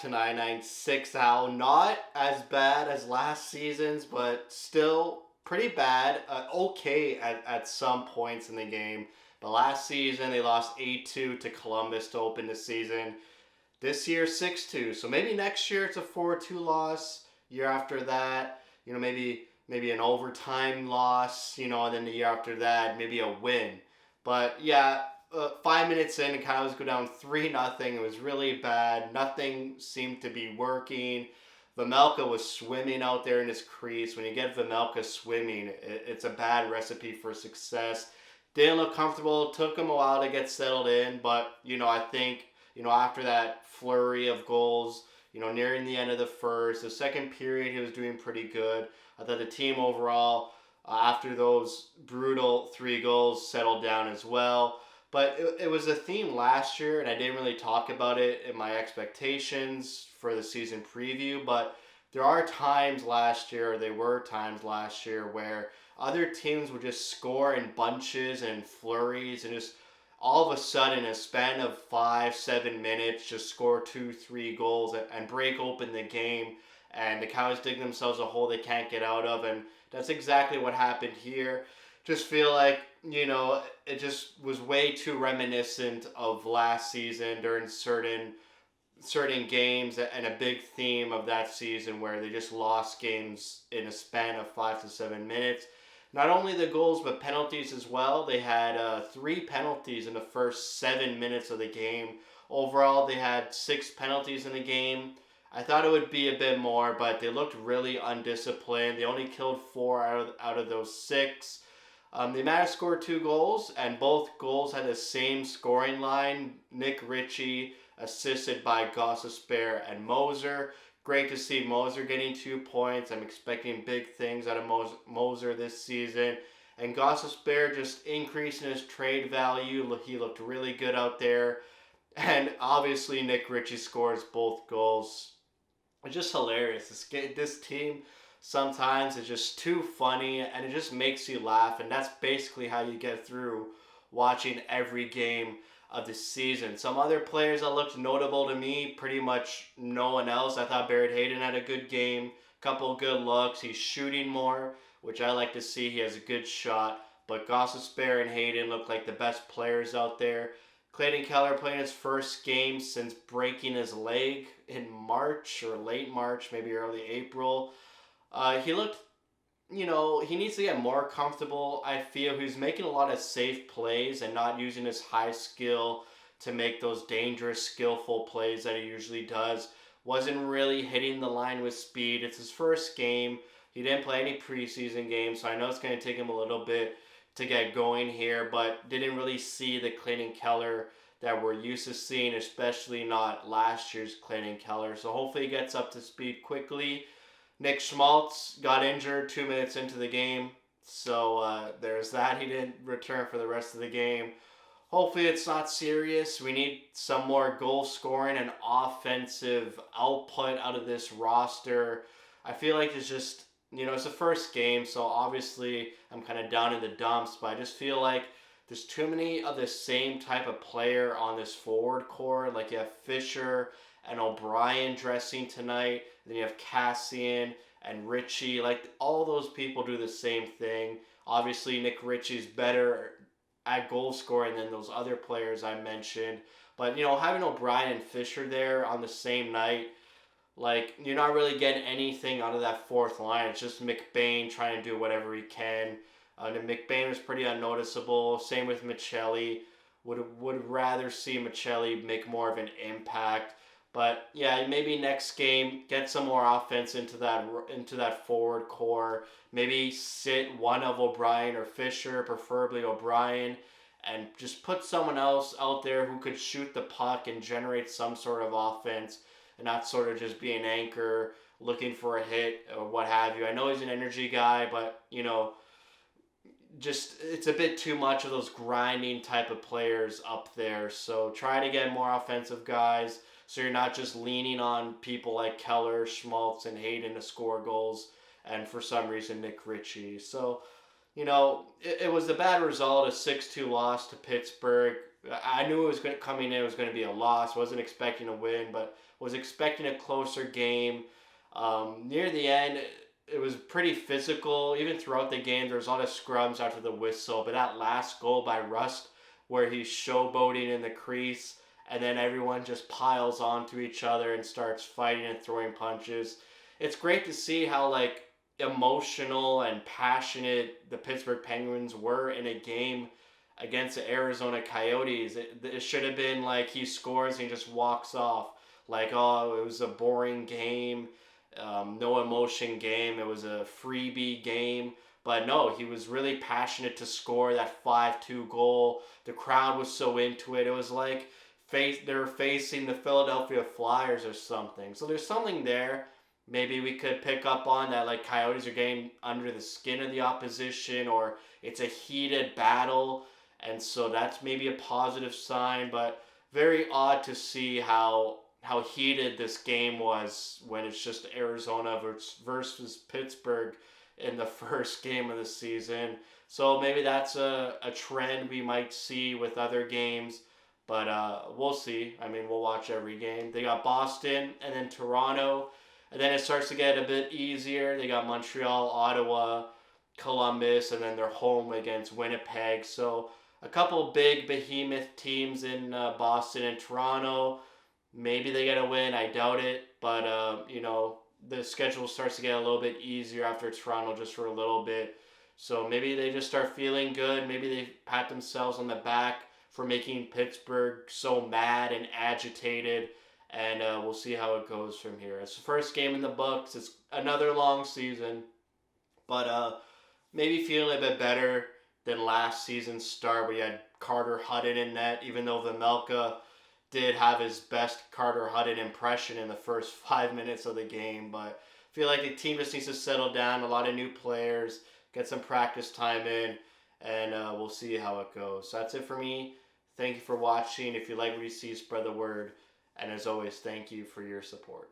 to 996 Howl. Not as bad as last season's, but still pretty bad. Okay at some points in the game. But last season, they lost 8-2 to Columbus to open the season. This year, 6-2. So maybe next year it's a 4-2 loss. Year after that, maybe an overtime loss, and then the year after that, maybe a win. But yeah, 5 minutes in, the Coyotes go down 3-0. It was really bad. Nothing seemed to be working. Vamelka was swimming out there in his crease. When you get Vamelka swimming, it's a bad recipe for success. Didn't look comfortable. Took him a while to get settled in, but I think after that flurry of goals, nearing the end of the first, the second period, he was doing pretty good. I thought the team overall, after those brutal 3 goals, settled down as well. But it was a theme last year, and I didn't really talk about it in my expectations for the season preview, but there were times last year, where other teams would just score in bunches and flurries and just all of a sudden, in a span of 5-7 minutes, just score 2-3 goals and break open the game. And the Coyotes dig themselves a hole they can't get out of. And that's exactly what happened here. Just feel like, it just was way too reminiscent of last season during certain games, and a big theme of that season where they just lost games in a span of 5 to 7 minutes. Not only the goals, but penalties as well. They had 3 penalties in the first 7 minutes of the game. Overall, they had 6 penalties in the game. I thought it would be a bit more, but they looked really undisciplined. They only killed 4 out of those 6. They managed to score 2 goals, and both goals had the same scoring line. Nick Ritchie, assisted by Gostisbehere and Moser. Great to see Moser getting 2 points. I'm expecting big things out of Moser this season. And Gostisbehere just increasing his trade value. He looked really good out there. And obviously Nick Ritchie scores both goals. It's just hilarious. This team sometimes is just too funny, and it just makes you laugh. And that's basically how you get through watching every game of the season. Some other players that looked notable to me, pretty much no one else. I thought Barrett Hayden had a good game, couple good looks. He's shooting more, which I like to see. He has a good shot. But Gostisbehere and Hayden look like the best players out there. Clayton Keller playing his first game since breaking his leg in March or late March, maybe early April. He looked, he needs to get more comfortable. I feel he's making a lot of safe plays and not using his high skill to make those dangerous, skillful plays that he usually does. Wasn't really hitting the line with speed. It's his first game. He didn't play any preseason games, so I know it's going to take him a little bit to get going here, but didn't really see the Clayton Keller that we're used to seeing, especially not last year's Clayton Keller. So hopefully he gets up to speed quickly. Nick Schmaltz got injured 2 minutes into the game, so there's that. He didn't return for the rest of the game. Hopefully it's not serious. We need some more goal scoring and offensive output out of this roster. I feel like it's just, it's the first game, so obviously I'm kind of down in the dumps, but I just feel like there's too many of the same type of player on this forward core. Like you have Fisher and O'Brien dressing tonight. Then you have Cassian and Ritchie. Like all those people do the same thing. Obviously Nick Ritchie's better at goal scoring than those other players I mentioned. But, having O'Brien and Fisher there on the same night, like, you're not really getting anything out of that fourth line. It's just McBain trying to do whatever he can. And McBain was pretty unnoticeable. Same with Michelli. Would rather see Michelli make more of an impact. But yeah, maybe next game get some more offense into that forward core. Maybe sit one of O'Brien or Fisher, preferably O'Brien, and just put someone else out there who could shoot the puck and generate some sort of offense, and not sort of just be an anchor looking for a hit or what have you. I know he's an energy guy, but just it's a bit too much of those grinding type of players up there. So try to get more offensive guys, so you're not just leaning on people like Keller, Schmaltz, and Hayden to score goals, and for some reason Nick Ritchie. So, it was a bad result, a 6-2 loss to Pittsburgh. I knew it was going to coming in. It was going to be a loss. Wasn't expecting a win, but was expecting a closer game. Near the end, it was pretty physical. Even throughout the game, there was a lot of scrums after the whistle. But that last goal by Rust, where he's showboating in the crease, and then everyone just piles onto each other and starts fighting and throwing punches. It's great to see how like emotional and passionate the Pittsburgh Penguins were in a game against the Arizona Coyotes. It should have been like he scores and he just walks off. Like, oh, it was a boring game, no emotion game. It was a freebie game. But no, he was really passionate to score that 5-2 goal. The crowd was so into it. It was like they were facing the Philadelphia Flyers or something. So there's something there. Maybe we could pick up on that, like Coyotes are getting under the skin of the opposition, or it's a heated battle, and so that's maybe a positive sign. But very odd to see how heated this game was when it's just Arizona versus Pittsburgh in the first game of the season. So maybe that's a trend we might see with other games. But we'll see. I mean, we'll watch every game. They got Boston and then Toronto. And then it starts to get a bit easier. They got Montreal, Ottawa, Columbus, and then they're home against Winnipeg. So a couple big behemoth teams in Boston and Toronto. Maybe they get a win. I doubt it. But, the schedule starts to get a little bit easier after Toronto just for a little bit. So maybe they just start feeling good. Maybe they pat themselves on the back for making Pittsburgh so mad and agitated. And we'll see how it goes from here. It's the first game in the books. It's another long season. But maybe feeling a bit better than last season's start where you had Carter Hutton in net, even though Vejmelka did have his best Carter Hutton impression in the first 5 minutes of the game. But I feel like the team just needs to settle down. A lot of new players, get some practice time in, and we'll see how it goes. So that's it for me. Thank you for watching. If you like what you see, spread the word. And as always, thank you for your support.